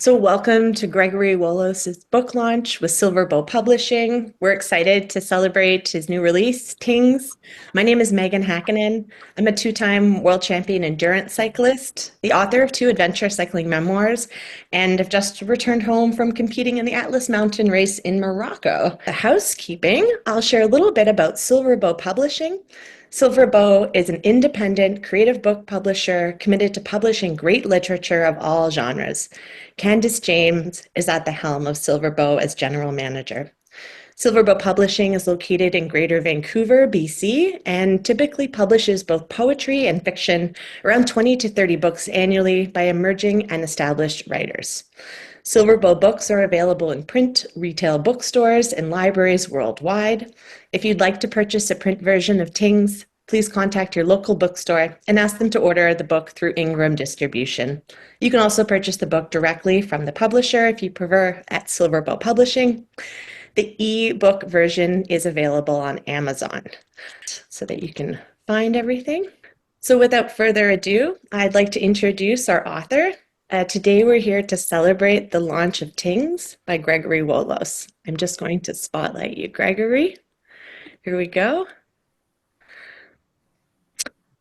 So, welcome to Gregory Wolos' book launch with Silver Bow Publishing. We're excited to celebrate his new release, Tings. My name is Megan Hakkinen. I'm a two-time world champion endurance cyclist, the author of two adventure cycling memoirs, and have just returned home from competing in the Atlas Mountain Race in Morocco. The housekeeping, I'll share a little bit about Silver Bow Publishing. Silver Bow is an independent creative book publisher committed to publishing great literature of all genres. Candice James is at the helm of Silver Bow as general manager. Silver Bow Publishing is located in Greater Vancouver, BC, and typically publishes both poetry and fiction, around 20 to 30 books annually by emerging and established writers. Silver Bow books are available in print, retail bookstores, and libraries worldwide. If you'd like to purchase a print version of Tings, please contact your local bookstore and ask them to order the book through Ingram Distribution. You can also purchase the book directly from the publisher if you prefer at Silver Bow Publishing. The e-book version is available on Amazon so that you can find everything. So without further ado, I'd like to introduce our author. Today we're here to celebrate the launch of Tings by Gregory Wolos. I'm just going to spotlight you, Gregory. Here we go.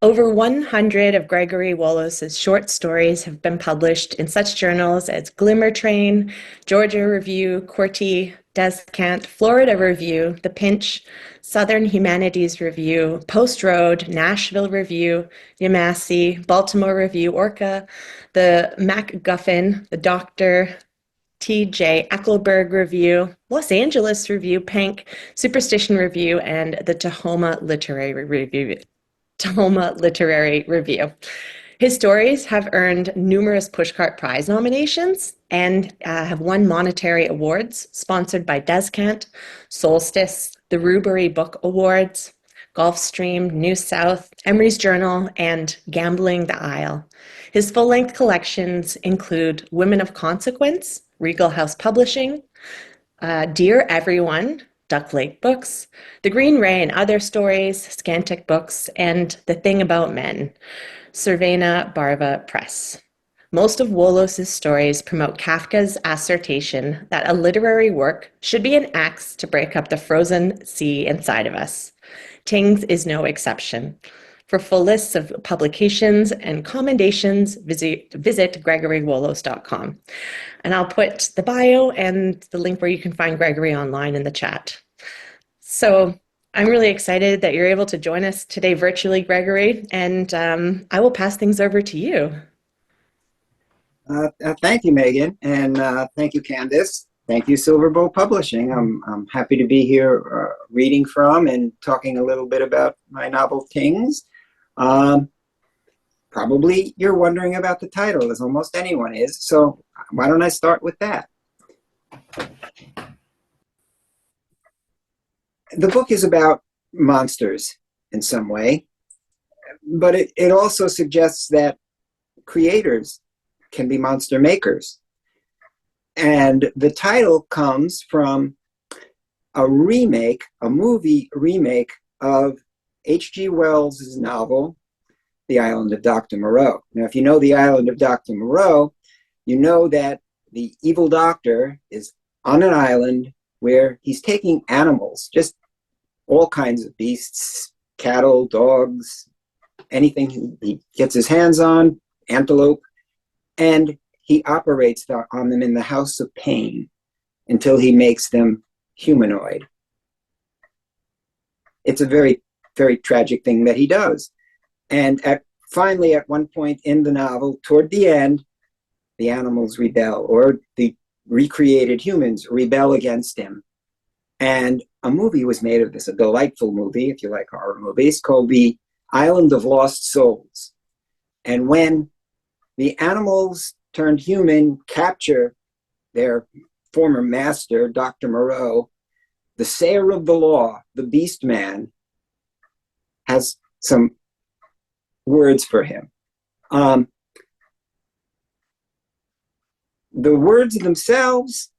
Over 100 of Gregory Wolos' short stories have been published in such journals as Glimmer Train, Georgia Review, Corti, Descant, Florida Review, The Pinch, Southern Humanities Review, Post Road, Nashville Review, Yamasee, Baltimore Review, Orca, the MacGuffin, the Doctor, T.J. Ecclesburg Review, Los Angeles Review, Pank, Superstition Review, and the Tahoma Literary Review. His stories have earned numerous Pushcart Prize nominations and have won monetary awards sponsored by Descant, Solstice, the Rubery Book Awards, Gulfstream, New South, Emery's Journal, and Gambling the Isle. His full-length collections include Women of Consequence, Regal House Publishing, Dear Everyone, Duck Lake Books, The Green Ray and Other Stories, Scantic Books, and The Thing About Men, Cervena Barva Press. Most of Wolos' stories promote Kafka's assertion that a literary work should be an axe to break up the frozen sea inside of us. Tings is no exception. For full lists of publications and commendations, visit gregorywolos.com. And I'll put the bio and the link where you can find Gregory online in the chat. So I'm really excited that you're able to join us today virtually, Gregory, and I will pass things over to you. Thank you, Megan, and thank you, Candice. Thank you, Silver Bow Publishing. I'm happy to be here reading from and talking a little bit about my novel, Tings. Probably you're wondering about the title, as almost anyone is, so why don't I start with that? The book is about monsters in some way, but it also suggests that creators can be monster makers. And the title comes from a movie remake of H.G. Wells' novel, The Island of Dr. Moreau. Now, if you know The Island of Dr. Moreau, you know that the evil doctor is on an island where he's taking animals, just all kinds of beasts, cattle, dogs, anything he gets his hands on, antelope, and he operates on them in the house of pain until he makes them humanoid. It's a very, very tragic thing that he does. And finally, at one point in the novel, toward the end, the animals rebel, or the recreated humans rebel against him. And a movie was made of this, a delightful movie, if you like horror movies, called The Island of Lost Souls. And when the animals turned human capture their former master, Dr. Moreau, the sayer of the law, the beast man, has some words for him. The words themselves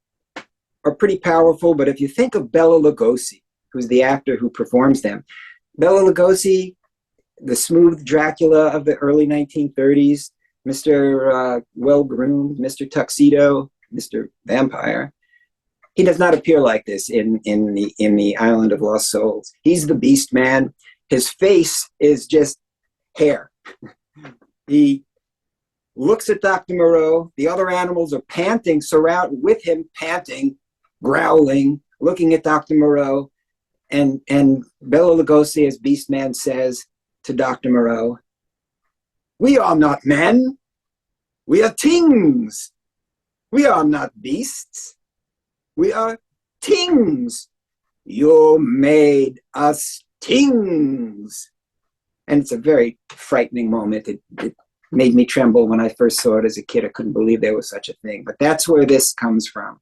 are pretty powerful, but if you think of Bela Lugosi, who's the actor who performs them, Bela Lugosi, the smooth Dracula of the early 1930s, Mr. Well-groomed, Mr. Tuxedo, Mr. Vampire. He does not appear like this in the Island of Lost Souls. He's the Beast Man. His face is just hair. He looks at Dr. Moreau. The other animals are panting, surround with him, panting, growling, looking at Dr. Moreau. And Bela Lugosi, as Beastman, says to Dr. Moreau, "We are not men. We are things. We are not beasts. We are things. You made us things." And it's a very frightening moment. It made me tremble when I first saw it as a kid. I couldn't believe there was such a thing. But that's where this comes from.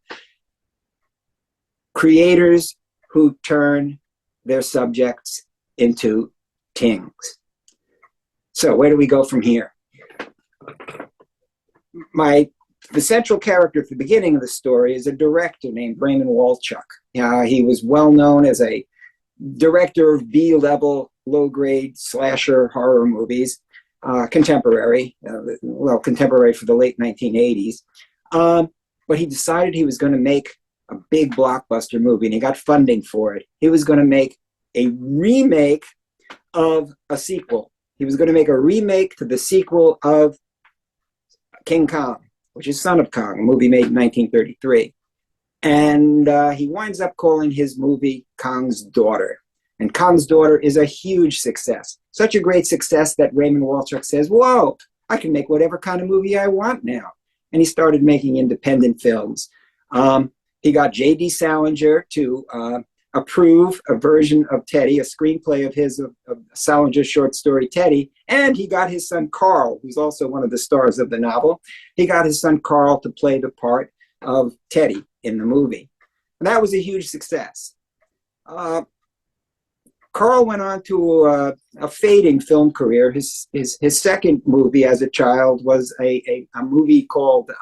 Creators who turn their subjects into things. So where do we go from here? The central character at the beginning of the story is a director named Raymond Walchuk. He was well known as a director of B-level, low-grade slasher horror movies, contemporary for the late 1980s. But he decided he was going to make a big blockbuster movie, and he got funding for it. He was going to make a remake of a sequel. He was going to make a remake to the sequel of King Kong, which is Son of Kong, a movie made in 1933. And he winds up calling his movie Kong's Daughter. And Kong's Daughter is a huge success. Such a great success that Raymond Walchuk says, "Whoa, I can make whatever kind of movie I want now." And he started making independent films. He got J.D. Salinger to approve a version of Teddy, a screenplay of his, of Salinger's short story Teddy, and he got his son Carl, who's also one of the stars of the novel. He got his son Carl to play the part of Teddy in the movie. And that was a huge success. Carl went on to a fading film career. His second movie as a child was a movie called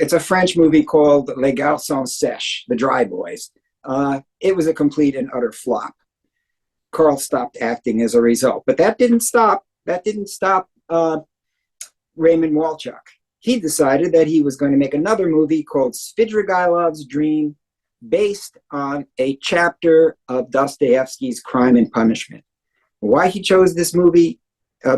it's a French movie called Les Garçons Sèches, The Dry Boys. It was a complete and utter flop. Carl stopped acting as a result, but that didn't stop Raymond Walchuk. He decided that he was going to make another movie called Svidrigaïlov's Dream, based on a chapter of Dostoevsky's Crime and Punishment. Why he chose this movie,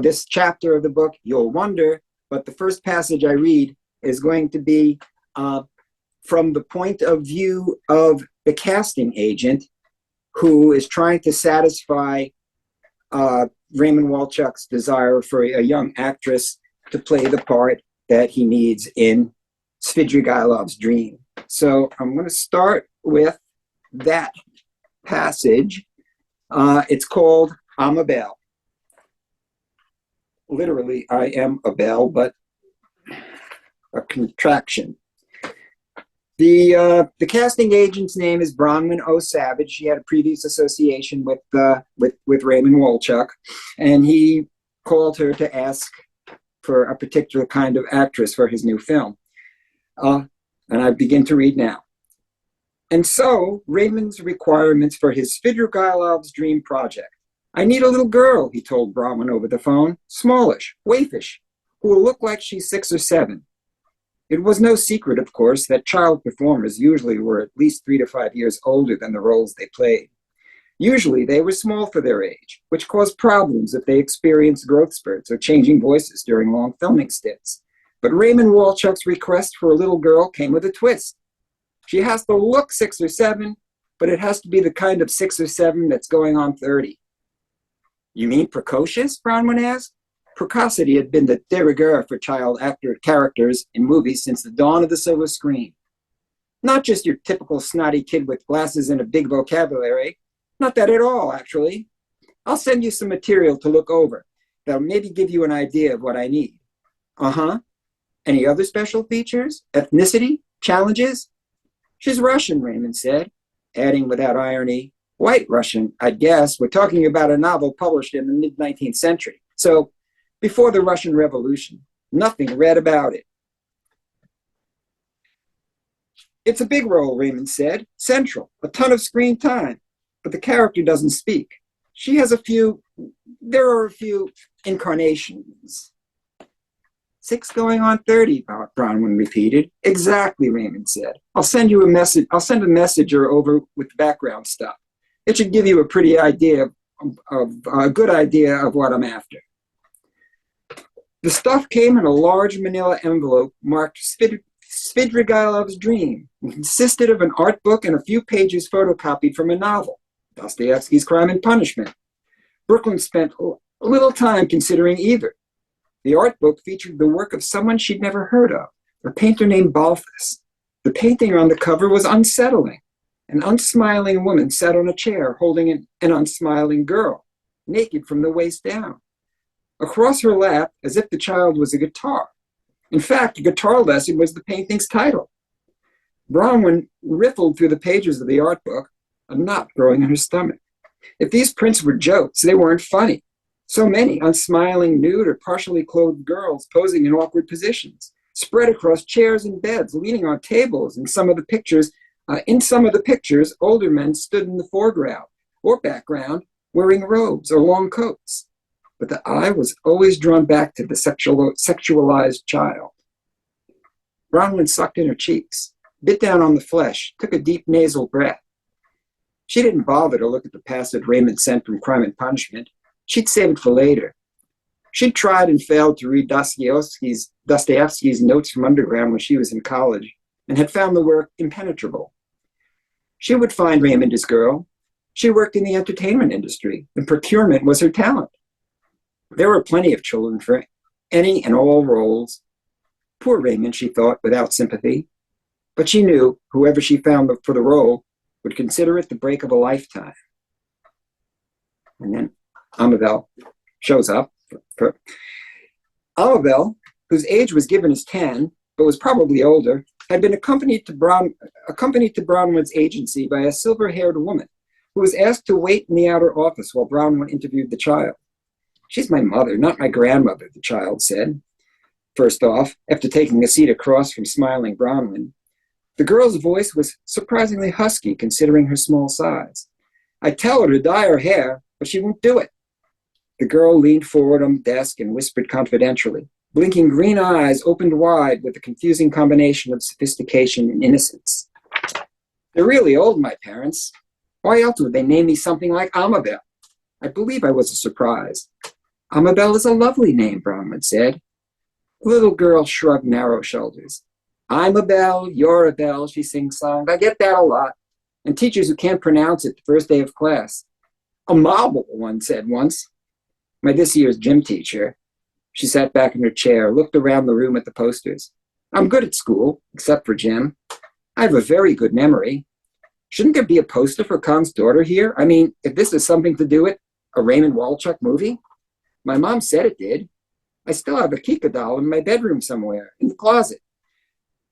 this chapter of the book, you'll wonder, but the first passage I read is going to be from the point of view of the casting agent who is trying to satisfy Raymond Walchuk's desire for a young actress to play the part that he needs in Svidrigaïlov's Dream. So I'm going to start with that passage. It's called I'm a Bell. Literally, I am a bell, but a contraction. The casting agent's name is Bronwyn O. Savage. He had a previous association with Raymond Walchuk, and he called her to ask for a particular kind of actress for his new film. And I begin to read now. And so, Raymond's requirements for his Svidrigaïlov's Dream project. "I need a little girl," he told Bronwyn over the phone, "smallish, waifish, who will look like she's 6 or 7. It was no secret, of course, that child performers usually were at least 3 to 5 years older than the roles they played. Usually, they were small for their age, which caused problems if they experienced growth spurts or changing voices during long filming stints. But Raymond Walchuk's request for a little girl came with a twist. She has to look 6 or 7, but it has to be the kind of 6 or 7 that's going on 30. "You mean precocious?" Bronwyn asked. Precocity had been the de rigueur for child actor characters in movies since the dawn of the silver screen. Not just your typical snotty kid with glasses and a big vocabulary. Not that at all, actually. I'll send you some material to look over. That'll maybe give you an idea of what I need. Uh-huh. Any other special features? Ethnicity? Challenges? She's Russian, Raymond said, adding without irony, "White Russian, I guess. We're talking about a novel published in the mid-19th century. So, before the Russian Revolution. Nothing read about it." "It's a big role," Raymond said. "Central. A ton of screen time. But the character doesn't speak. She has a few There are a few incarnations. 6 going on 30, Bronwyn repeated. Exactly, Raymond said. I'll send you a message. I'll send a messenger over with the background stuff. It should give you a pretty idea of a good idea of what I'm after. The stuff came in a large manila envelope marked Svidrigaïlov's Dream. It consisted of an art book and a few pages photocopied from a novel, Dostoevsky's Crime and Punishment. Brooklyn spent a little time considering either. The art book featured the work of someone she'd never heard of, a painter named Balthus. The painting on the cover was unsettling. An unsmiling woman sat on a chair holding an unsmiling girl, naked from the waist down. Across her lap, as if the child was a guitar. In fact, a guitar lesson was the painting's title. Bronwyn riffled through the pages of the art book, a knot growing in her stomach. If these prints were jokes, they weren't funny. So many unsmiling, nude, or partially clothed girls posing in awkward positions, spread across chairs and beds, leaning on tables. In some of the pictures, older men stood in the foreground or background, wearing robes or long coats. But the eye was always drawn back to the sexualized child. Bronwyn sucked in her cheeks, bit down on the flesh, took a deep nasal breath. She didn't bother to look at the passage Raymond sent from Crime and Punishment. She'd save it for later. She'd tried and failed to read Dostoevsky's Notes from Underground when she was in college and had found the work impenetrable. She would find Raymond his girl. She worked in the entertainment industry, and procurement was her talent. There were plenty of children for any and all roles. Poor Raymond, she thought, without sympathy. But she knew whoever she found for the role would consider it the break of a lifetime. And then Amabel shows up. Amabel, whose age was given as 10, but was probably older, had been accompanied to Bronwyn's agency by a silver-haired woman who was asked to wait in the outer office while Bronwyn interviewed the child. She's my mother, not my grandmother, the child said. First off, after taking a seat across from smiling Bronwyn, the girl's voice was surprisingly husky considering her small size. I tell her to dye her hair, but she won't do it. The girl leaned forward on the desk and whispered confidentially. Blinking green eyes opened wide with a confusing combination of sophistication and innocence. They're really old, my parents. Why else would they name me something like Amabel? I believe I was a surprise. Amabel is a lovely name, Bronwyn said. The little girl shrugged narrow shoulders. I'm a bell, you're a bell, she sing-songed. I get that a lot. And teachers who can't pronounce it the first day of class. A marble, one said once. My this year's gym teacher. She sat back in her chair, looked around the room at the posters. I'm good at school, except for gym. I have a very good memory. Shouldn't there be a poster for Khan's daughter here? I mean, if this is something to do with a Raymond Walchuk movie? My mom said it did. I still have a Kika doll in my bedroom somewhere, in the closet.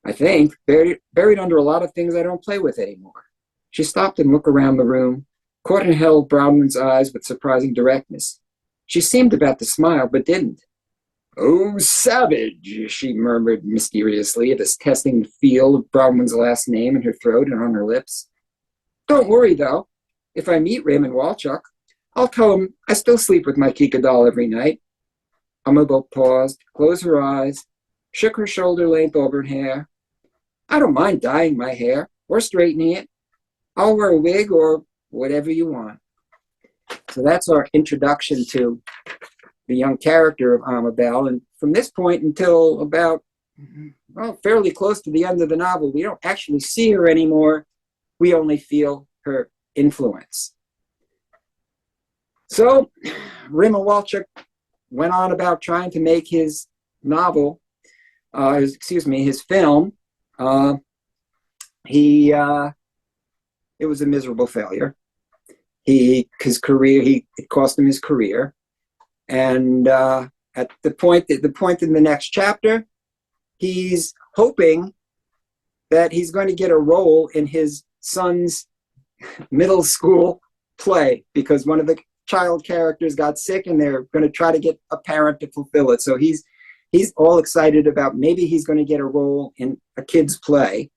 I think, buried under a lot of things I don't play with anymore. She stopped and looked around the room, caught and held Bronwyn's eyes with surprising directness. She seemed about to smile, but didn't. Oh, savage, she murmured mysteriously, thus testing the feel of Bronwyn's last name in her throat and on her lips. Don't worry, though. If I meet Raymond Walchuk, I'll tell him I still sleep with my Kika doll every night. Amabel paused, closed her eyes, shook her shoulder-length auburn hair. I don't mind dyeing my hair or straightening it. I'll wear a wig or whatever you want. So that's our introduction to the young character of Amabel. And from this point until about, fairly close to the end of the novel, we don't actually see her anymore. We only feel her influence. So Raymond Walchuk went on about trying to make his novel, his film. It was a miserable failure. It cost him his career. And at the point in the next chapter, he's hoping that he's going to get a role in his son's middle school play because one of the child characters got sick and they're going to try to get a parent to fulfill it. So he's all excited about maybe he's going to get a role in a kid's play.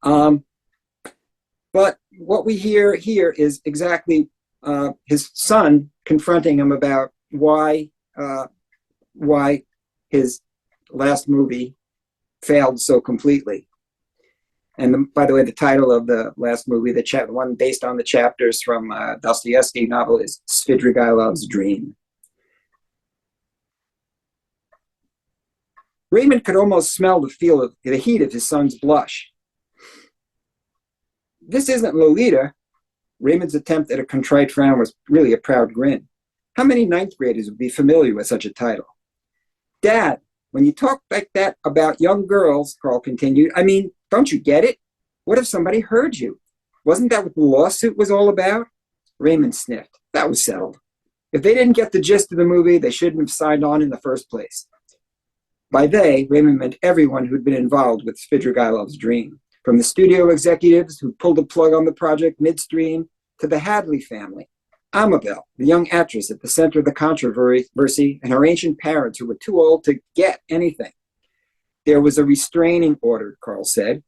But what we hear here is exactly his son confronting him about why his last movie failed so completely. And by the way, the title of the last movie, the one based on the chapters from Dostoevsky novel, is Svidrigailov's Dream. Raymond could almost smell the heat of his son's blush. This isn't Lolita. Raymond's attempt at a contrite frown was really a proud grin. How many ninth graders would be familiar with such a title? Dad, when you talk like that about young girls, Carl continued, I mean, don't you get it? What if somebody heard you? Wasn't that what the lawsuit was all about? Raymond sniffed. That was settled. If they didn't get the gist of the movie, they shouldn't have signed on in the first place. By they, Raymond meant everyone who'd been involved with Svidrigailov's Dream, from the studio executives who pulled the plug on the project midstream to the Hadley family, Amabel, the young actress at the center of the controversy, and her ancient parents who were too old to get anything. There was a restraining order, Carl said,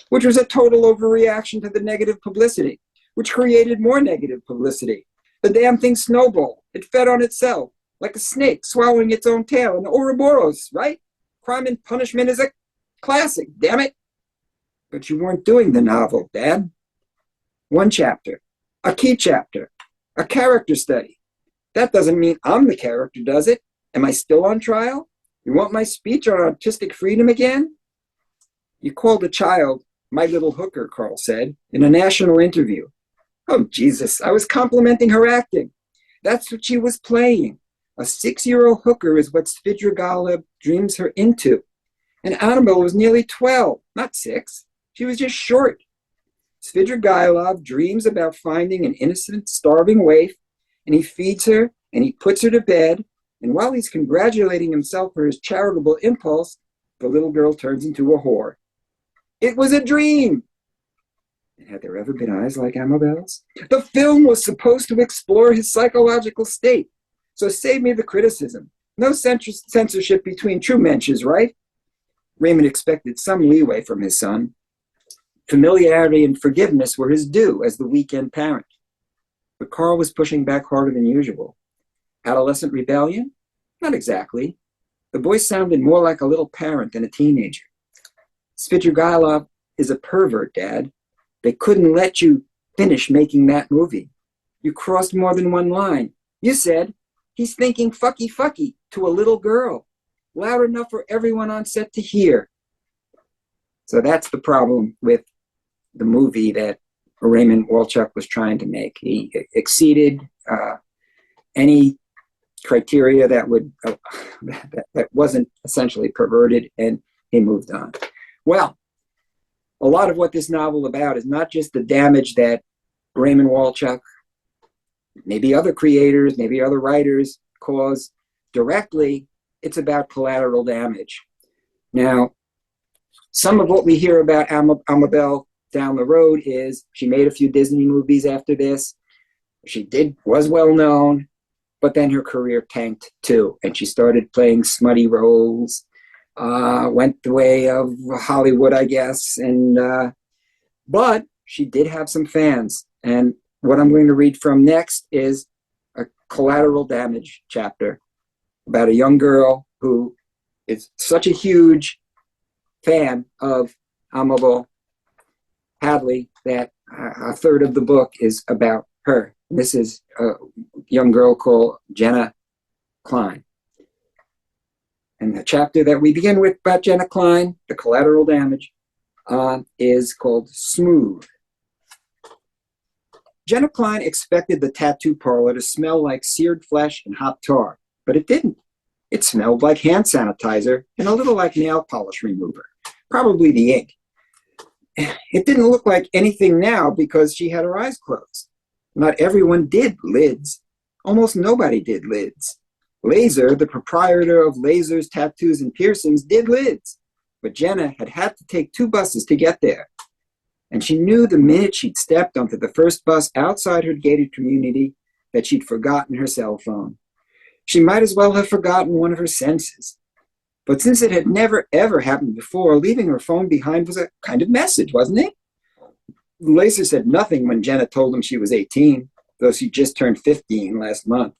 which was a total overreaction to the negative publicity, which created more negative publicity. The damn thing snowballed. It fed on itself, like a snake swallowing its own tail in the Ouroboros, right? Crime and Punishment is a classic, damn it. But you weren't doing the novel, Dad. One chapter, a key chapter, a character study. That doesn't mean I'm the character, does it? Am I still on trial? You want my speech on artistic freedom again? You called a child my little hooker, Carl said, in a national interview. Oh, Jesus, I was complimenting her acting. That's what she was playing. A 6-year-old hooker is what Svidrigailov dreams her into. And Annabelle was nearly 12, not 6. She was just short. Svidrigailov dreams about finding an innocent, starving waif, and he feeds her, and he puts her to bed, and while he's congratulating himself for his charitable impulse, the little girl turns into a whore. It was a dream. And had there ever been eyes like Amabel's? The film was supposed to explore his psychological state, so save me the criticism. No censorship between true mensches, right? Raymond expected some leeway from his son. Familiarity and forgiveness were his due as the weekend parent. But Carl was pushing back harder than usual. Adolescent rebellion? Not exactly. The boy sounded more like a little parent than a teenager. Svidrigailov is a pervert, Dad. They couldn't let you finish making that movie. You crossed more than one line. You said, he's thinking fucky fucky to a little girl. Loud enough for everyone on set to hear. So that's the problem with the movie that Raymond Walchuk was trying to make. He exceeded any criteria that wasn't essentially perverted, and he moved on. Well, a lot of what this novel about is not just the damage that Raymond Walchuk, maybe other creators, maybe other writers cause directly. It's about collateral damage. Now, some of what we hear about Amabel down the road is she made a few Disney movies after this. She was well known, but then her career tanked too, and she started playing smutty roles, went the way of Hollywood, I guess, but she did have some fans. And what I'm going to read from next is a collateral damage chapter about a young girl who is such a huge fan of Amabel Hadley that a third of the book is about her. This is a young girl called Jenna Klein. And the chapter that we begin with about Jenna Klein, the collateral damage, is called Smooth. Jenna Klein expected the tattoo parlor to smell like seared flesh and hot tar, but it didn't. It smelled like hand sanitizer and a little like nail polish remover, probably the ink. It didn't look like anything now because she had her eyes closed. Not everyone did lids. Almost nobody did lids. Laser, the proprietor of Lasers, Tattoos, and Piercings, did lids. But Jenna had to take 2 buses to get there. And she knew the minute she'd stepped onto the first bus outside her gated community that she'd forgotten her cell phone. She might as well have forgotten one of her senses. But since it had never, ever happened before, leaving her phone behind was a kind of message, wasn't it? Laser said nothing when Jenna told him she was 18. though she just turned 15 last month.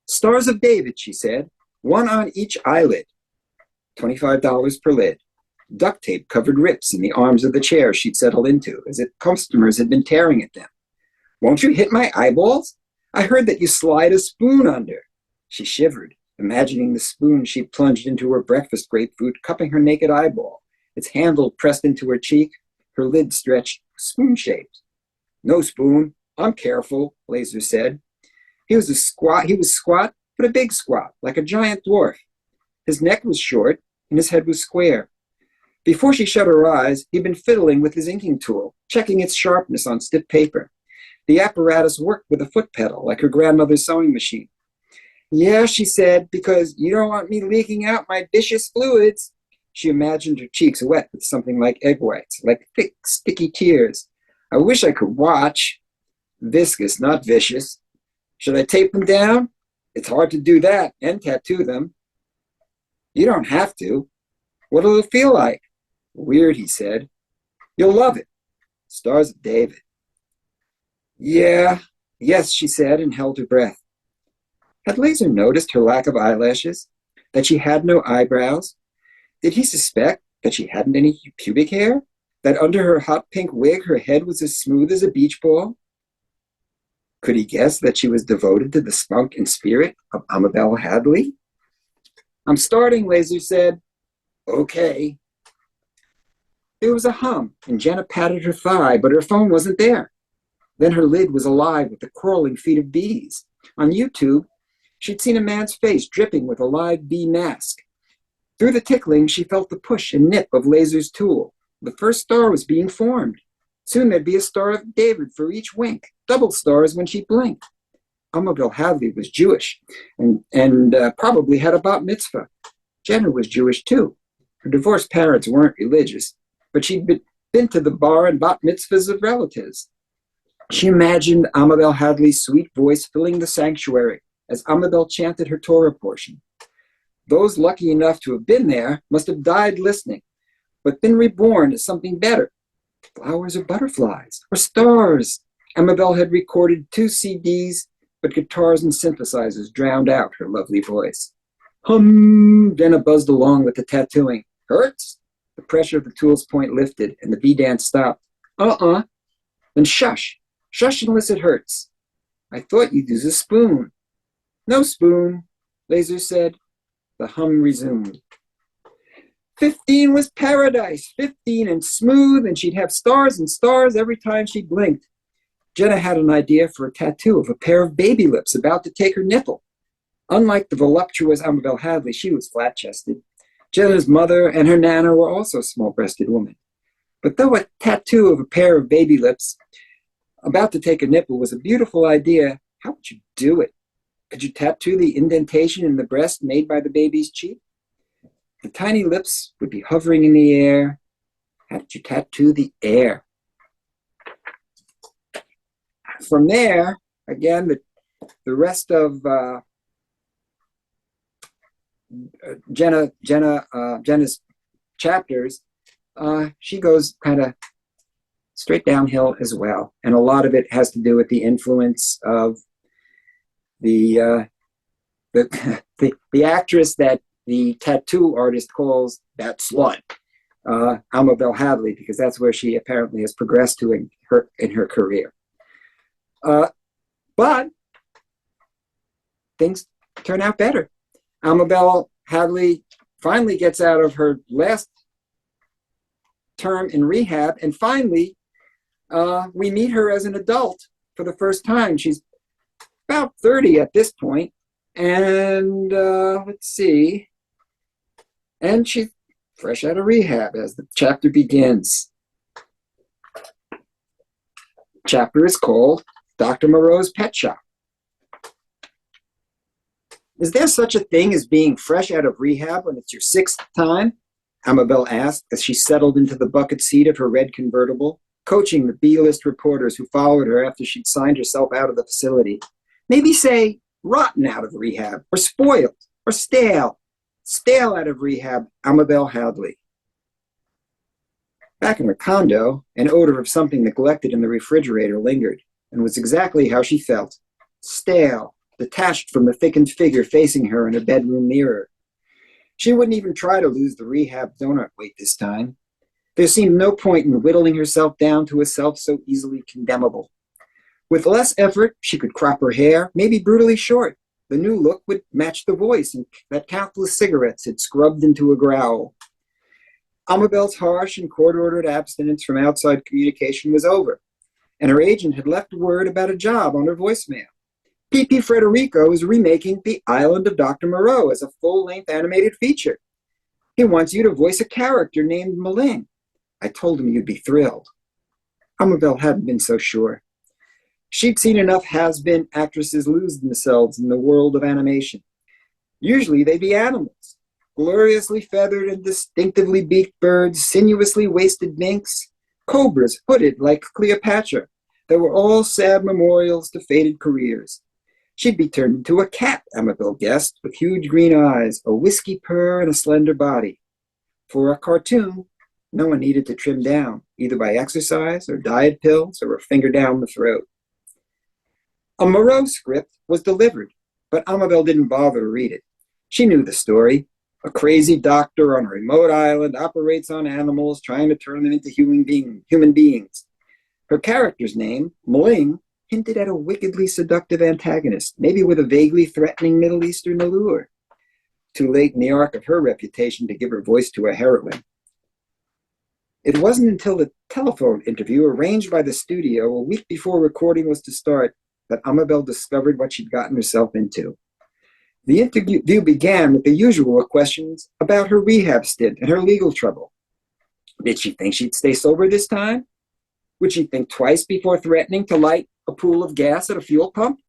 Stars of David, she said, one on each eyelid, $25 per lid. Duct tape covered rips in the arms of the chair she'd settled into, as if customers had been tearing at them. Won't you hit my eyeballs? I heard that you slide a spoon under. She shivered, imagining the spoon she'd plunged into her breakfast grapefruit, cupping her naked eyeball, its handle pressed into her cheek, her lid stretched, spoon-shaped. No spoon. I'm careful, Laser said. He was squat, but a big squat, like a giant dwarf. His neck was short, and his head was square. Before she shut her eyes, he'd been fiddling with his inking tool, checking its sharpness on stiff paper. The apparatus worked with a foot pedal, like her grandmother's sewing machine. Yeah, she said, because you don't want me leaking out my vicious fluids. She imagined her cheeks wet with something like egg whites, like thick, sticky tears. I wish I could watch. Viscous, not vicious. Should I tape them down? It's hard to do that and tattoo them. You don't have to. What'll it feel like? Weird, he said. You'll love it. Stars of David. Yes, she said, and held her breath. Had Laser noticed her lack of eyelashes? That she had no eyebrows? Did he suspect that she hadn't any pubic hair? That under her hot pink wig her head was as smooth as a beach ball? Could he guess that she was devoted to the spunk and spirit of Amabel Hadley? I'm starting, Laser said. Okay. There was a hum, and Jenna patted her thigh, but her phone wasn't there. Then her lid was alive with the crawling feet of bees. On YouTube, she'd seen a man's face dripping with a live bee mask. Through the tickling, she felt the push and nip of Laser's tool. The first star was being formed. Soon there'd be a star of David for each wink, double stars when she blinked. Amabel Hadley was Jewish and probably had a bat mitzvah. Jenna was Jewish too. Her divorced parents weren't religious, but she'd been to the bar and bat mitzvahs of relatives. She imagined Amabel Hadley's sweet voice filling the sanctuary as Amabel chanted her Torah portion. Those lucky enough to have been there must have died listening, but been reborn as something better. Flowers or butterflies or stars. Amabel had recorded 2 CDs, but guitars and synthesizers drowned out her lovely voice. Hum! Jenna buzzed along with the tattooing. Hurts? The pressure of the tool's point lifted, and the bee dance stopped. Then shush. Shush unless it hurts. I thought you'd use a spoon. No spoon, Laser said. The hum resumed. 15 was paradise, 15 and smooth, and she'd have stars and stars every time she blinked. Jenna had an idea for a tattoo of a pair of baby lips about to take her nipple. Unlike the voluptuous Amabel Hadley, she was flat-chested. Jenna's mother and her nana were also small-breasted women. But though a tattoo of a pair of baby lips about to take a nipple was a beautiful idea, how would you do it? Could you tattoo the indentation in the breast made by the baby's cheek? The tiny lips would be hovering in the air. How did you tattoo the air? From there, again, the rest of Jenna's chapters, she goes kind of straight downhill as well. And a lot of it has to do with the influence of the actress that the tattoo artist calls that slut, Amabel Hadley, because that's where she apparently has progressed to in her career. But things turn out better. Amabel Hadley finally gets out of her last term in rehab, and finally we meet her as an adult for the first time. She's about 30 at this point, and let's see, and she's fresh out of rehab as the chapter begins. Chapter is called Dr. Moreau's Pet Shop. Is there such a thing as being fresh out of rehab when it's your 6th time? Amabel asked as she settled into the bucket seat of her red convertible, coaching the B-list reporters who followed her after she'd signed herself out of the facility. Maybe say rotten out of rehab, or spoiled, or stale. Stale out of rehab, Amabel Hadley. Back in her condo, an odor of something neglected in the refrigerator lingered. and was exactly how she felt. Stale, detached from the thickened figure facing her in a bedroom mirror. She wouldn't even try to lose the rehab donut weight this time. There seemed no point in whittling herself down to a self so easily condemnable. With less effort, she could crop her hair, maybe brutally short. The new look would match the voice that countless cigarettes had scrubbed into a growl. Amabel's harsh and court-ordered abstinence from outside communication was over, and her agent had left word about a job on her voicemail. P.P. Frederico is remaking The Island of Dr. Moreau as a full-length animated feature. He wants you to voice a character named Maling. I told him you'd be thrilled. Amabel hadn't been so sure. She'd seen enough has-been actresses lose themselves in the world of animation. Usually they'd be animals, gloriously feathered and distinctively beaked birds, sinuously waisted minks, cobras hooded like Cleopatra, that were all sad memorials to faded careers. She'd be turned into a cat, Amabel guessed, with huge green eyes, a whiskey purr, and a slender body. For a cartoon, no one needed to trim down, either by exercise or diet pills or a finger down the throat. A Moreau script was delivered, but Amabel didn't bother to read it. She knew the story. A crazy doctor on a remote island operates on animals, trying to turn them into human beings. Her character's name, Maling, hinted at a wickedly seductive antagonist, maybe with a vaguely threatening Middle Eastern allure. Too late in the arc of her reputation to give her voice to a heroine. It wasn't until the telephone interview arranged by the studio a week before recording was to start that Amabel discovered what she'd gotten herself into. The interview began with the usual questions about her rehab stint and her legal trouble. Did she think she'd stay sober this time? Would she think twice before threatening to light a pool of gas at a fuel pump?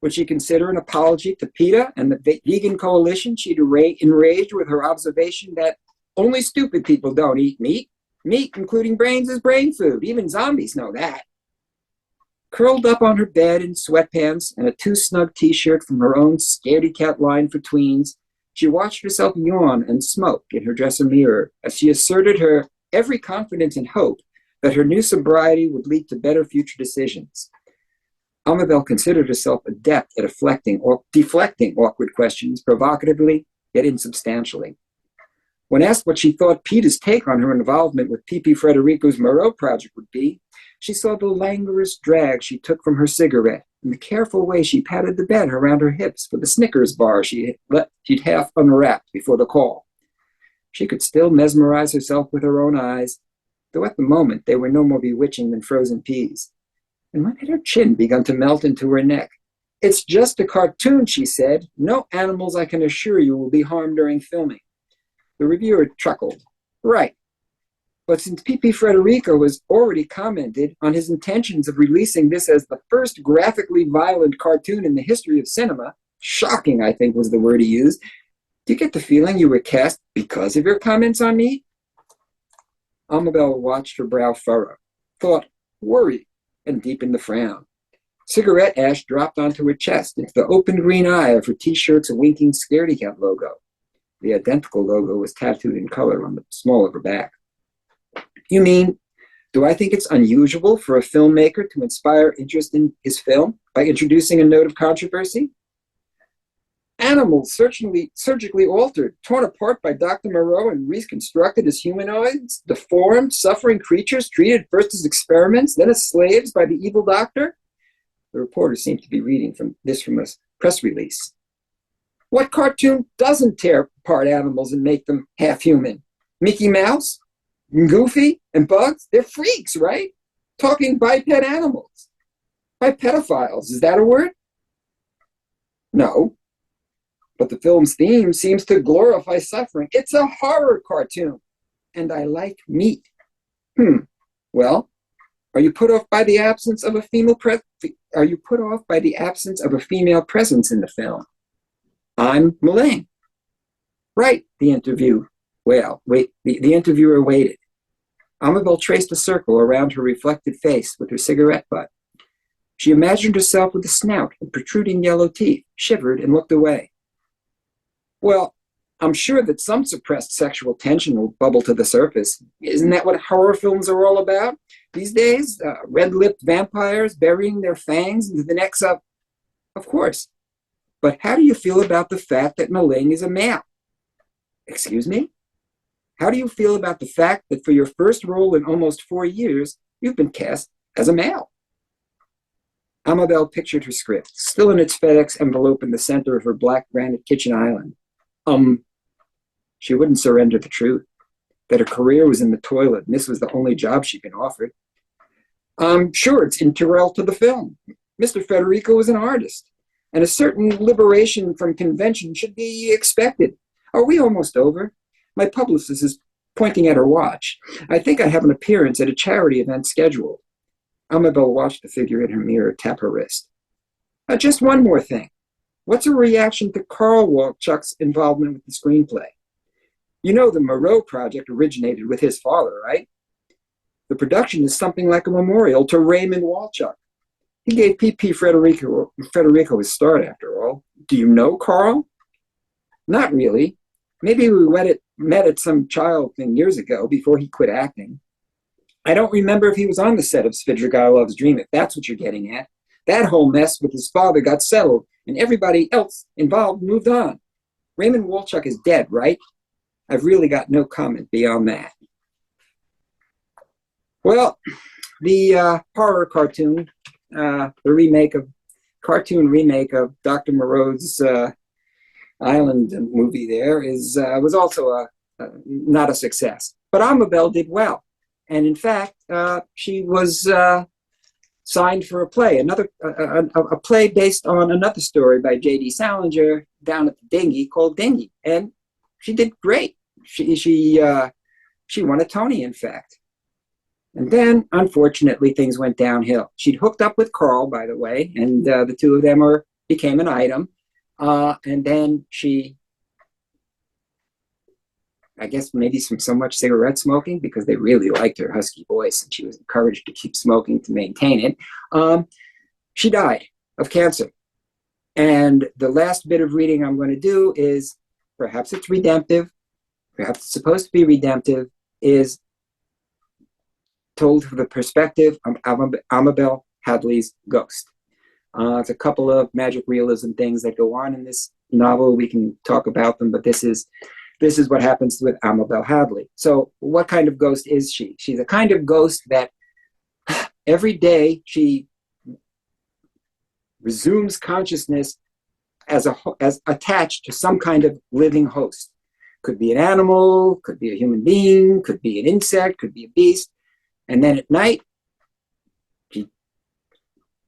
Would she consider an apology to PETA and the vegan coalition she'd enraged with her observation that only stupid people don't eat meat? Meat, including brains, is brain food. Even zombies know that. Curled up on her bed in sweatpants and a too-snug t-shirt from her own scaredy cat line for tweens, she watched herself yawn and smoke in her dresser mirror as she asserted her every confidence and hope that her new sobriety would lead to better future decisions. Amabel considered herself adept at deflecting awkward questions provocatively, yet insubstantially. When asked what she thought Peter's take on her involvement with P.P. Frederico's Moreau project would be, she saw the languorous drag she took from her cigarette and the careful way she patted the bed around her hips for the Snickers bar she'd half unwrapped before the call. She could still mesmerize herself with her own eyes, though at the moment they were no more bewitching than frozen peas. And when had her chin begun to melt into her neck? It's just a cartoon, she said. No animals, I can assure you, will be harmed during filming. The reviewer chuckled. Right. But since P.P. Frederico has already commented on his intentions of releasing this as the first graphically violent cartoon in the history of cinema, shocking, I think was the word he used, do you get the feeling you were cast because of your comments on me? Amabel watched her brow furrow, thought, worry, and deepened the frown. Cigarette ash dropped onto her chest into the open green eye of her t-shirt's winking scaredy cat logo. The identical logo was tattooed in color on the small of her back. You mean, do I think it's unusual for a filmmaker to inspire interest in his film by introducing a note of controversy? Animals surgically altered, torn apart by Dr. Moreau and reconstructed as humanoids, deformed, suffering creatures treated first as experiments, then as slaves by the evil doctor? The reporter seemed to be reading from a press release. What cartoon doesn't tear apart animals and make them half human? Mickey Mouse? Goofy and Bugs? They're freaks, right? Talking biped animals. Bipedophiles, is that a word? No. But the film's theme seems to glorify suffering. It's a horror cartoon. And I like meat. Well, are you put off by the absence of a female presence in the film? I'm Maling. Right, the interviewer waited. Amabel traced a circle around her reflected face with her cigarette butt. She imagined herself with a snout and protruding yellow teeth, shivered, and looked away. Well, I'm sure that some suppressed sexual tension will bubble to the surface. Isn't that what horror films are all about these days? Red-lipped vampires burying their fangs into the necks of course. But how do you feel about the fact that Maling is a male? Excuse me? How do you feel about the fact that for your first role in almost 4 years, you've been cast as a male? Amabel pictured her script, still in its FedEx envelope in the center of her black granite kitchen island. She wouldn't surrender the truth, that her career was in the toilet and this was the only job she'd been offered. Sure, it's integral to the film. Mr. Federico is an artist, and a certain liberation from convention should be expected. Are we almost over? My publicist is pointing at her watch. I think I have an appearance at a charity event scheduled. Amabel watched the figure in her mirror tap her wrist. Just one more thing. What's her reaction to Carl Walchuk's involvement with the screenplay? You know the Moreau project originated with his father, right? The production is something like a memorial to Raymond Walchuk. He gave P.P. Federico his start, after all. Do you know Carl? Not really. Maybe we met at some child thing years ago before he quit acting. I don't remember if he was on the set of Svidrigaïlov's Dream, if that's what you're getting at. That whole mess with his father got settled, and everybody else involved moved on. Raymond Walchuk is dead, right? I've really got no comment beyond that. Well, the horror cartoon, the cartoon remake of Dr. Moreau's Island movie there was also not a success. But Amabel did well. And in fact, she was signed for a play, a play based on another story by J.D. Salinger down at the Dinghy called Dinghy. And she did great. She won a Tony, in fact. And then, unfortunately, things went downhill. She'd hooked up with Carl, by the way, and the two of them became an item. And then I guess maybe so much cigarette smoking, because they really liked her husky voice and she was encouraged to keep smoking to maintain it. She died of cancer. And the last bit of reading I'm going to do is, perhaps it's redemptive, perhaps it's supposed to be redemptive, is told from the perspective of Amabel Hadley's ghost. It's a couple of magic realism things that go on in this novel. We can talk about them, but this is what happens with Amabel Hadley. So what kind of ghost is she? She's a kind of ghost that every day she resumes consciousness as attached to some kind of living host. Could be an animal, could be a human being, could be an insect, could be a beast. And then at night,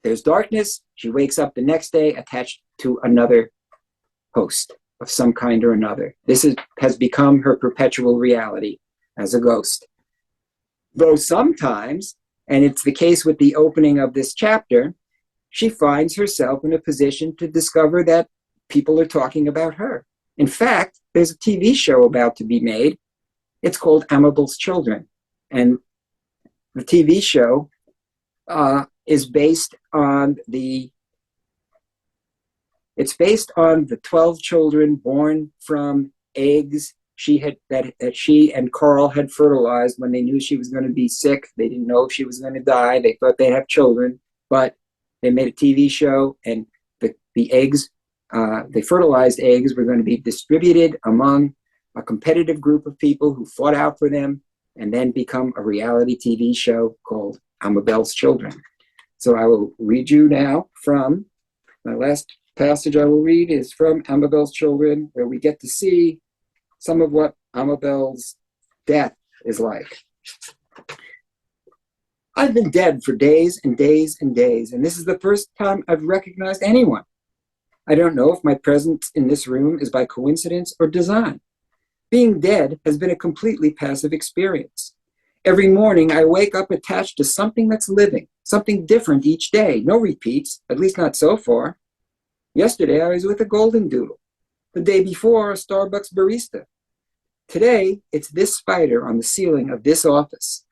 there's darkness. She wakes up the next day attached to another host of some kind or another. This has become her perpetual reality as a ghost. Though sometimes, and it's the case with the opening of this chapter, she finds herself in a position to discover that people are talking about her. In fact, there's a TV show about to be made. It's called Amabel's Children. And the TV show is based on the 12 children born from eggs that she and Carl had fertilized when they knew she was going to be sick. They didn't know if she was going to die. They thought they'd have children, but they made a TV show, and the eggs, the fertilized eggs, were going to be distributed among a competitive group of people who fought out for them, and then become a reality TV show called Amabel's Children. So I will read you now from, my last passage I will read is from Amabel's Children, where we get to see some of what Amabel's death is like. I've been dead for days and days and days, and this is the first time I've recognized anyone. I don't know if my presence in this room is by coincidence or design. Being dead has been a completely passive experience. Every morning I wake up attached to something that's living, something different each day. No repeats, at least not so far. Yesterday I was with a golden doodle. The day before, a Starbucks barista. Today, it's this spider on the ceiling of this office.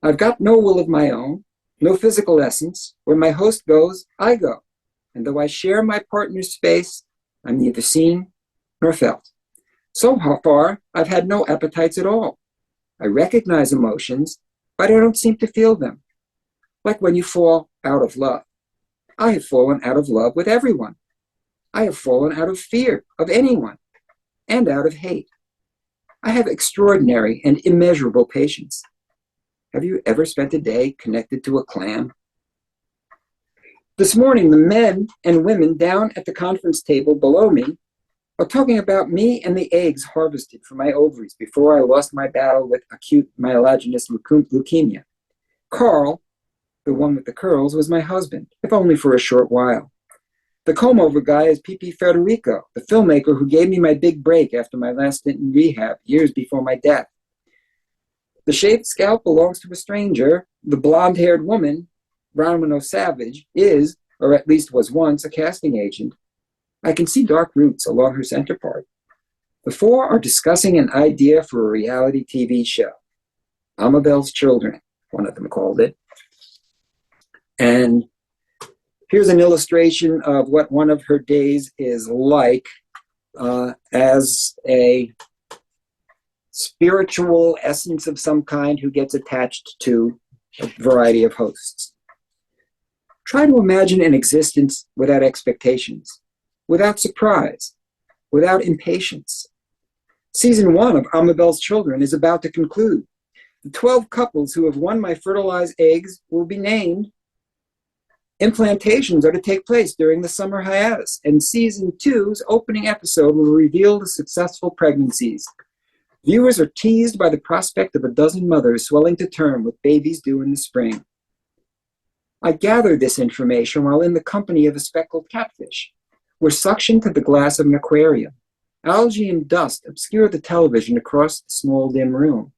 I've got no will of my own, no physical essence. Where my host goes, I go. And though I share my partner's space, I'm neither seen nor felt. So far, I've had no appetites at all. I recognize emotions, but I don't seem to feel them. Like when you fall out of love. I have fallen out of love with everyone. I have fallen out of fear of anyone and out of hate. I have extraordinary and immeasurable patience. Have you ever spent a day connected to a clan? This morning, the men and women down at the conference table below me are talking about me and the eggs harvested from my ovaries before I lost my battle with acute myelogenous leukemia. Carl, the one with the curls, was my husband, if only for a short while. The comb-over guy is P.P. Federico, the filmmaker who gave me my big break after my last stint in rehab, years before my death. The shaved scalp belongs to a stranger. The blonde-haired woman, Romano Savage, is, or at least was once, a casting agent. I can see dark roots along her center part. The four are discussing an idea for a reality TV show. Amabel's Children, one of them called it. And here's an illustration of what one of her days is like as a spiritual essence of some kind who gets attached to a variety of hosts. Try to imagine an existence without expectations, without surprise, without impatience. Season 1 of Amabel's Children is about to conclude. The 12 couples who have won my fertilized eggs will be named. Implantations are to take place during the summer hiatus, and Season 2's opening episode will reveal the successful pregnancies. Viewers are teased by the prospect of a dozen mothers swelling to term with babies due in the spring. I gathered this information while in the company of a speckled catfish. We're suctioned to the glass of an aquarium. Algae and dust obscure the television across the small, dim room.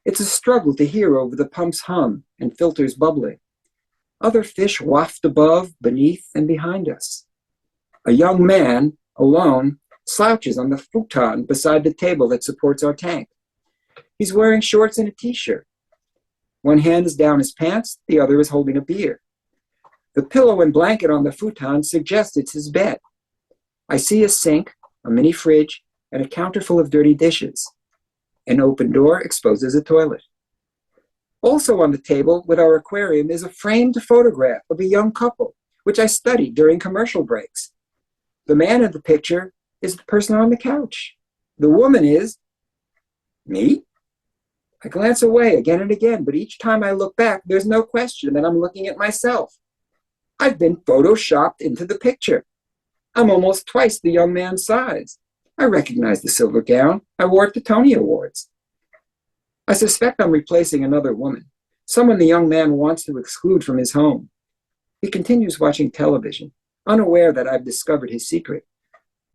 It's a struggle to hear over the pump's hum and filters bubbling. Other fish waft above, beneath, and behind us. A young man, alone, slouches on the futon beside the table that supports our tank. He's wearing shorts and a t-shirt. One hand is down his pants, the other is holding a beer. The pillow and blanket on the futon suggest it's his bed. I see a sink, a mini fridge, and a counter full of dirty dishes. An open door exposes a toilet. Also on the table with our aquarium is a framed photograph of a young couple, which I studied during commercial breaks. The man in the picture is the person on the couch. The woman is me. I glance away again and again, but each time I look back, there's no question that I'm looking at myself. I've been photoshopped into the picture. I'm almost twice the young man's size. I recognize the silver gown. I wore it to Tony Awards. I suspect I'm replacing another woman, someone the young man wants to exclude from his home. He continues watching television, unaware that I've discovered his secret.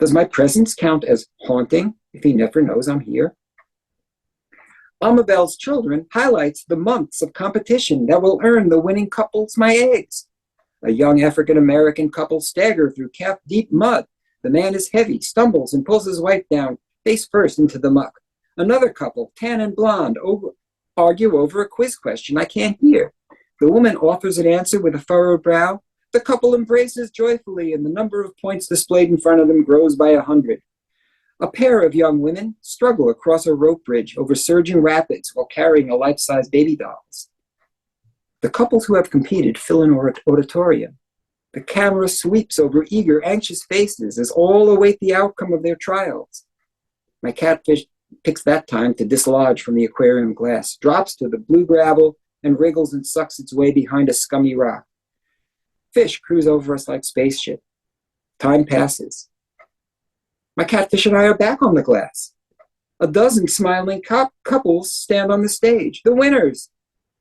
Does my presence count as haunting if he never knows I'm here? Amabel's Children highlights the months of competition that will earn the winning couples my eggs. A young African-American couple stagger through calf-deep mud. The man is heavy, stumbles, and pulls his wife down face first into the muck. Another couple, tan and blonde, argue over a quiz question I can't hear. The woman offers an answer with a furrowed brow. The couple embraces joyfully, and the number of points displayed in front of them grows by 100. A pair of young women struggle across a rope bridge over surging rapids while carrying a life-size baby dolls. The couples who have competed fill an auditorium. The camera sweeps over eager, anxious faces as all await the outcome of their trials. My catfish picks that time to dislodge from the aquarium glass, drops to the blue gravel, and wriggles and sucks its way behind a scummy rock. Fish cruise over us like spaceship. Time passes. My catfish and I are back on the glass. A dozen smiling couples stand on the stage. The winners!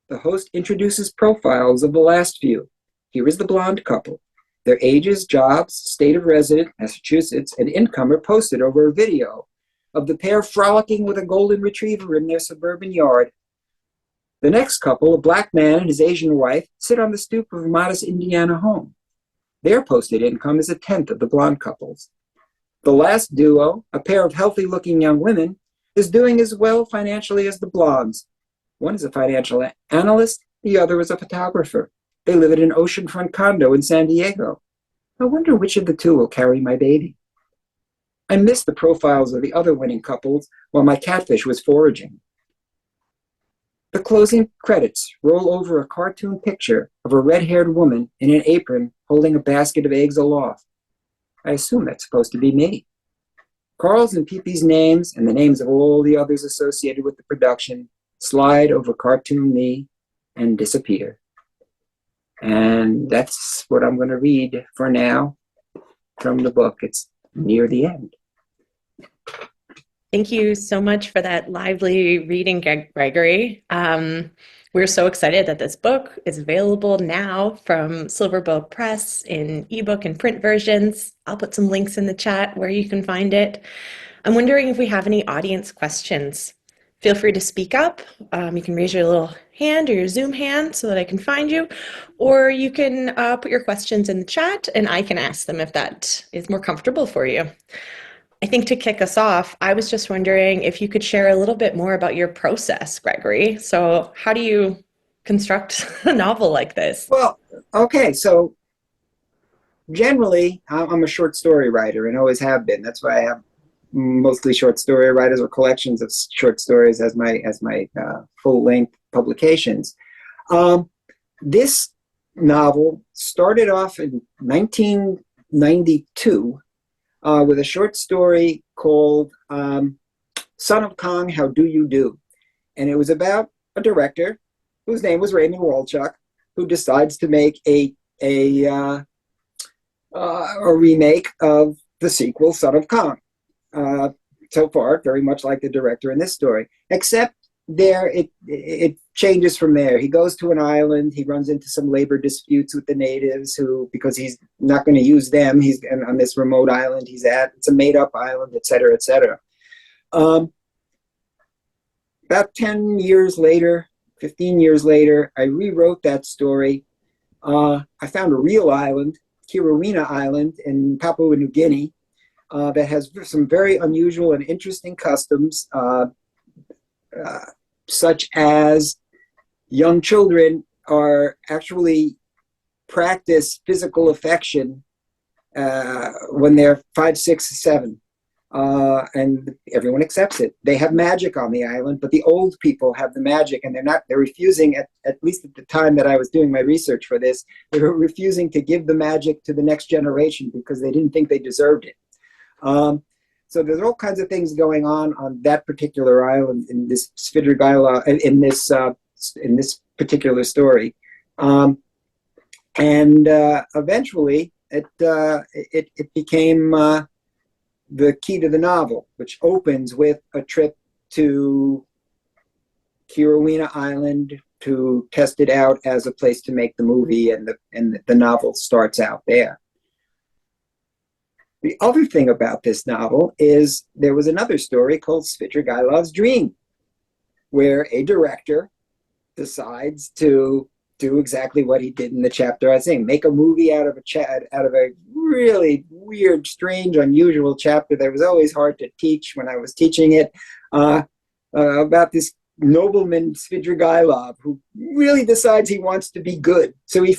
The host introduces profiles of the last few. Here is the blonde couple. Their ages, jobs, state of residence, Massachusetts, and income are posted over a video of the pair frolicking with a golden retriever in their suburban yard. The next couple, a black man and his Asian wife, sit on the stoop of a modest Indiana home. Their posted income is a tenth of the blonde couple's. The last duo, a pair of healthy-looking young women, is doing as well financially as the blondes. One is a financial analyst, the other is a photographer. They live in an oceanfront condo in San Diego. I wonder which of the two will carry my baby. I missed the profiles of the other winning couples while my catfish was foraging. The closing credits roll over a cartoon picture of a red-haired woman in an apron holding a basket of eggs aloft. I assume that's supposed to be me. Carl's and Pepe's names and the names of all the others associated with the production slide over cartoon me and disappear. And that's what I'm going to read for now from the book. It's near the end. Thank you so much for that lively reading, Gregory. We're so excited that this book is available now from Silver Bow Press in ebook and print versions. I'll put some links in the chat where you can find it. I'm wondering if we have any audience questions. Feel free to speak up. You can raise your little hand or your Zoom hand so that I can find you, or you can put your questions in the chat and I can ask them if that is more comfortable for you. I think to kick us off, I was just wondering if you could share a little bit more about your process, Gregory. So how do you construct a novel like this? Well, okay, so generally, I'm a short story writer and always have been. That's why I have mostly short story writers or collections of short stories as my full-length publications. This novel started off in 1992 with a short story called Son of Kong, How Do You Do? And it was about a director whose name was Raymond Walchuk, who decides to make a remake of the sequel, Son of Kong. So far, very much like the director in this story, except there it changes from there. He goes to an island. He runs into some labor disputes with the natives who, because he's not going to use them, he's on this remote island he's at. It's a made-up island, et cetera, et cetera. About 10 years later, 15 years later, I rewrote that story. I found a real island, Kirawina Island in Papua New Guinea, that has some very unusual and interesting customs, such as young children are actually practice physical affection when they're 5, 6, 7. And everyone accepts it. They have magic on the island, but the old people have the magic, and they're refusing, at least at the time that I was doing my research for this, they were refusing to give the magic to the next generation because they didn't think they deserved it. So there's all kinds of things going on that particular island in this Svidrigaila, in this particular story, and eventually it became the key to the novel, which opens with a trip to Kirawina Island to test it out as a place to make the movie, and the novel starts out there. The other thing about this novel is there was another story called Svidrigailov's Dream, where a director decides to do exactly what he did in the chapter I was saying, make a movie out of a really weird, strange, unusual chapter that was always hard to teach when I was teaching it, about this nobleman Svidrigailov who really decides he wants to be good. So he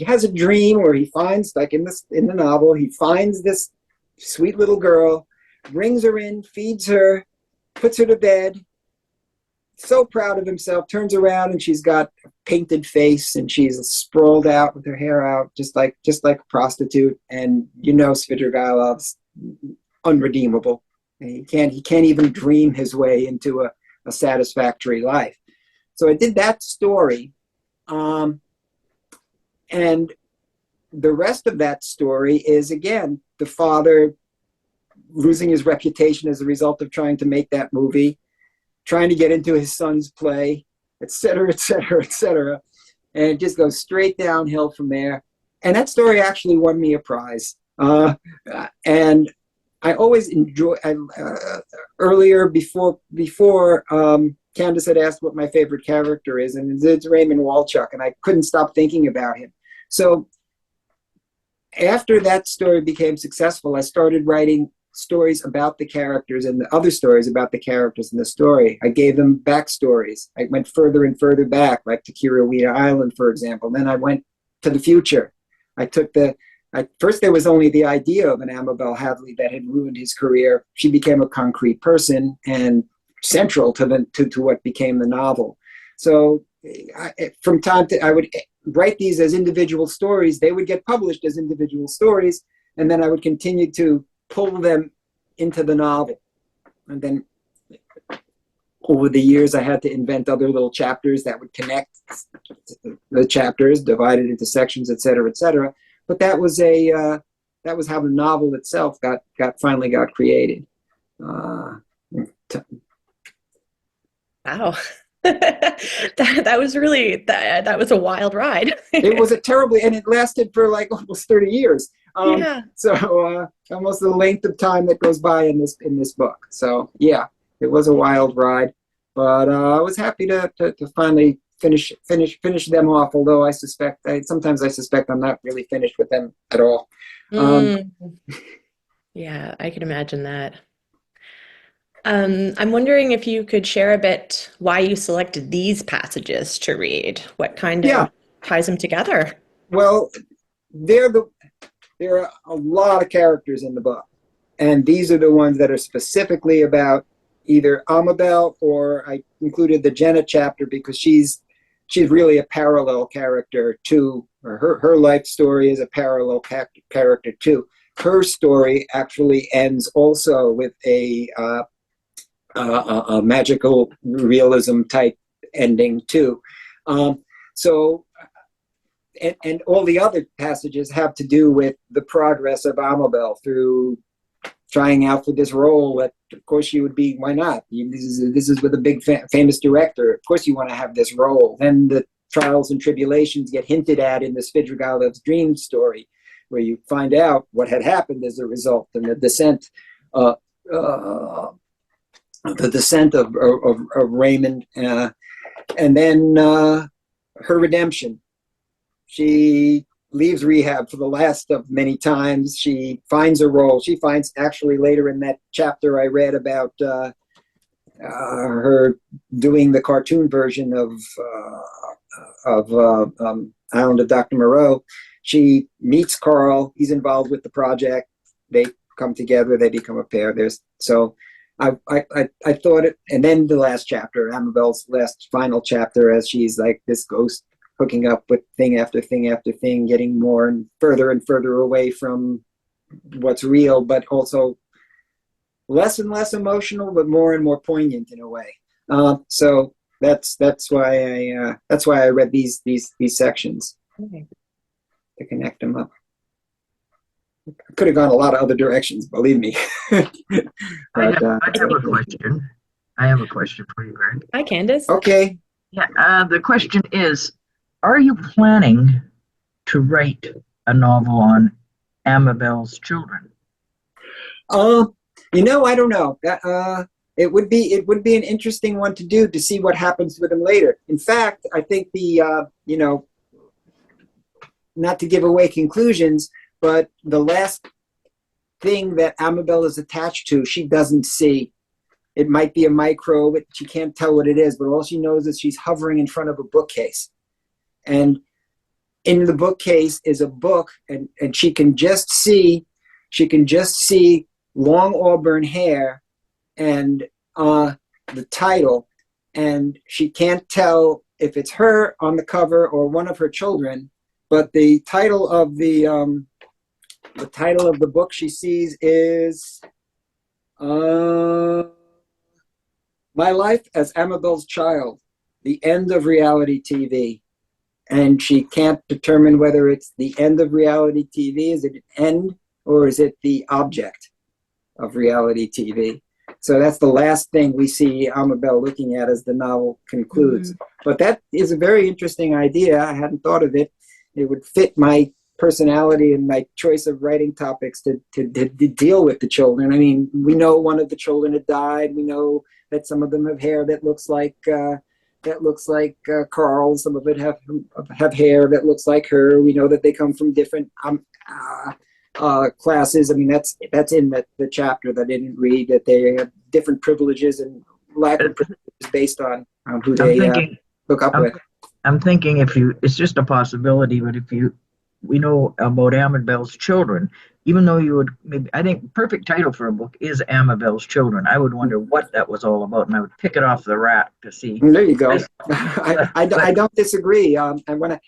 has a dream where he finds, like in the novel, he finds this sweet little girl, brings her in, feeds her, puts her to bed, so proud of himself, turns around and she's got a painted face and she's sprawled out with her hair out, just like a prostitute. And Svidrigailov's unredeemable. And he can't even dream his way into a satisfactory life. So I did that story. And the rest of that story is, again, the father losing his reputation as a result of trying to make that movie, trying to get into his son's play, et cetera, et cetera, et cetera. And it just goes straight downhill from there. And that story actually won me a prize. And I always enjoy, earlier, before Candace had asked what my favorite character is, and it's Raymond Walchuk, and I couldn't stop thinking about him. So after that story became successful, I started writing stories about the characters and the other stories about the characters in the story. I gave them backstories. I went further and further back, like to Kirawina Island, for example. Then I went to the future. I took the first there was only the idea of an Amabel Hadley that had ruined his career. She became a concrete person and central to what became the novel. So from time to, I would write these as individual stories. They would get published as individual stories, and then I would continue to pull them into the novel. And then over the years, I had to invent other little chapters that would connect the chapters, divided into sections, et cetera, et cetera. But that was how the novel itself finally got created. Wow. that was really that was a wild ride. It was and it lasted for like almost 30 years. Yeah. So almost the length of time that goes by in this book. So yeah, it was a wild ride, but I was happy to finally finish them off. Although sometimes I suspect I'm not really finished with them at all. Yeah, I can imagine that. I'm wondering if you could share a bit why you selected these passages to read. What kind Yeah. of ties them together? Well, there are a lot of characters in the book, and these are the ones that are specifically about either Amabel, or I included the Jenna chapter because she's really a parallel character to her life story is a parallel character too. Her story actually ends also with a magical realism type ending too. So and all the other passages have to do with the progress of Amabel through trying out for this role that, of course, she would be. Why not? This is with a big famous director. Of course, you want to have this role. Then the trials and tribulations get hinted at in the Svidrigailev's dream story, where you find out what had happened as a result, and the descent of Raymond, and then her redemption. She leaves rehab for the last of many times. She finds a role. She finds, actually later in that chapter I read about her doing the cartoon version of Island of Dr. Moreau. She meets Carl. He's involved with the project. They come together. They become a pair. I thought it, and then the last chapter, Amabel's last final chapter, as she's like this ghost hooking up with thing after thing after thing, getting more and further away from what's real, but also less and less emotional, but more and more poignant in a way. So that's why I read these sections to connect them up. I could have gone a lot of other directions, believe me. I have a question. I have a question for you, Greg. Hi, Candace. Okay. Yeah. The question is, are you planning to write a novel on Amabel's children? I don't know. It would be an interesting one to do, to see what happens with them later. In fact, I think not to give away conclusions, but the last thing that Amabel is attached to, she doesn't see. It might be a microbe. She can't tell what it is, but all she knows is she's hovering in front of a bookcase. And in the bookcase is a book, and she can just see long auburn hair and the title, and she can't tell if it's her on the cover or one of her children. But the title of the book she sees is My Life as Amabel's Child: The End of Reality TV. And she can't determine whether it's the end of reality TV. Is it an end, or is it the object of reality TV? So that's the last thing we see Amabel looking at as the novel concludes. Mm-hmm. But that is a very interesting idea. I hadn't thought of it. It would fit my personality and my choice of writing topics to deal with the children. I mean, we know one of the children had died. We know that some of them have hair that looks like Carl. Some of it have hair that looks like her. We know that they come from different classes. I mean, that's in the chapter that I didn't read, that they have different privileges and lack of privileges based on who they look up with. I'm thinking it's just a possibility, but if you we know about Amabel's Children, even though you would maybe, I think perfect title for a book is Amabel's Children. I would wonder what that was all about, and I would pick it off the rack to see. There you go. I But don't disagree. And when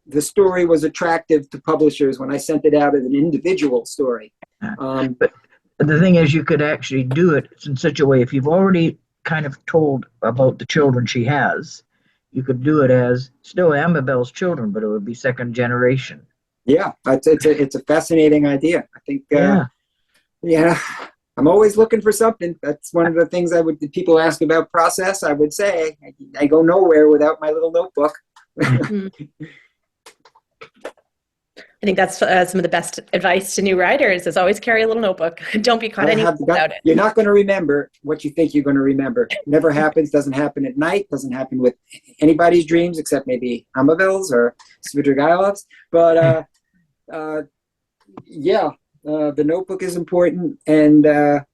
the story was attractive to publishers when I sent it out as an individual story. but the thing is, you could actually do it in such a way, if you've already kind of told about the children she has, you could do it as still Amabel's Children, but it would be second generation. Yeah, it's a fascinating idea. I think, Yeah. yeah, I'm always looking for something. That's one of the things people ask about process. I would say I go nowhere without my little notebook. I think that's some of the best advice to new writers is always carry a little notebook. Don't be caught anywhere without it. You're not going to remember what you think you're going to remember. Never happens, doesn't happen at night, doesn't happen with anybody's dreams except maybe Amabel's or Svidrigailov's. But yeah, the notebook is important. And the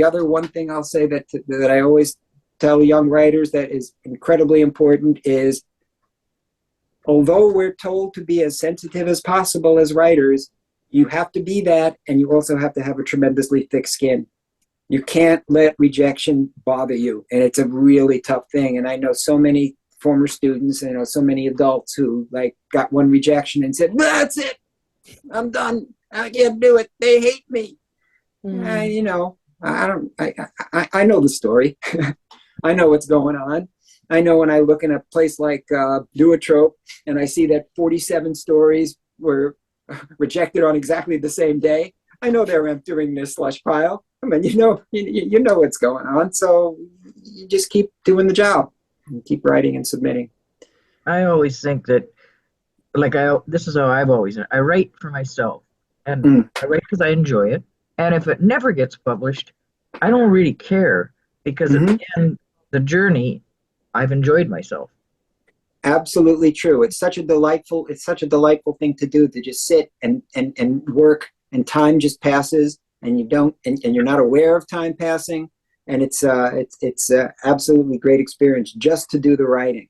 other one thing I'll say that I always tell young writers that is incredibly important is, although we're told to be as sensitive as possible as writers, you have to be that, and you also have to have a tremendously thick skin. You can't let rejection bother you, and it's a really tough thing. And I know so many former students, and I know so many adults who got one rejection and said, "That's it, I'm done. I can't do it. They hate me." I know the story. I know what's going on. I know when I look in a place like Duotrope and I see that 47 stories were rejected on exactly the same day, I know they're entering this slush pile. I mean, you know what's going on. So you just keep doing the job and keep writing and submitting. I always think that, this is how I write for myself, and I write because I enjoy it. And if it never gets published, I don't really care, because at the end, the journey, I've enjoyed myself. Absolutely true. It's such a delightful thing to do, to just sit and work, and time just passes, and you're not aware of time passing, and it's absolutely great experience just to do the writing.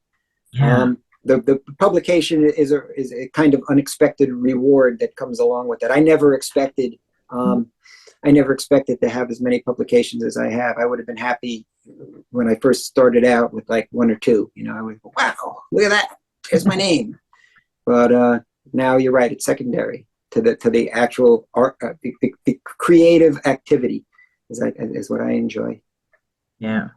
Yeah. The publication is a kind of unexpected reward that comes along with it. I never expected to have as many publications as I have. I would have been happy when I first started out with one or two. I would go, wow, look at that, there's my name. But now you're right, it's secondary to the actual art, the creative activity is what I enjoy. Yeah.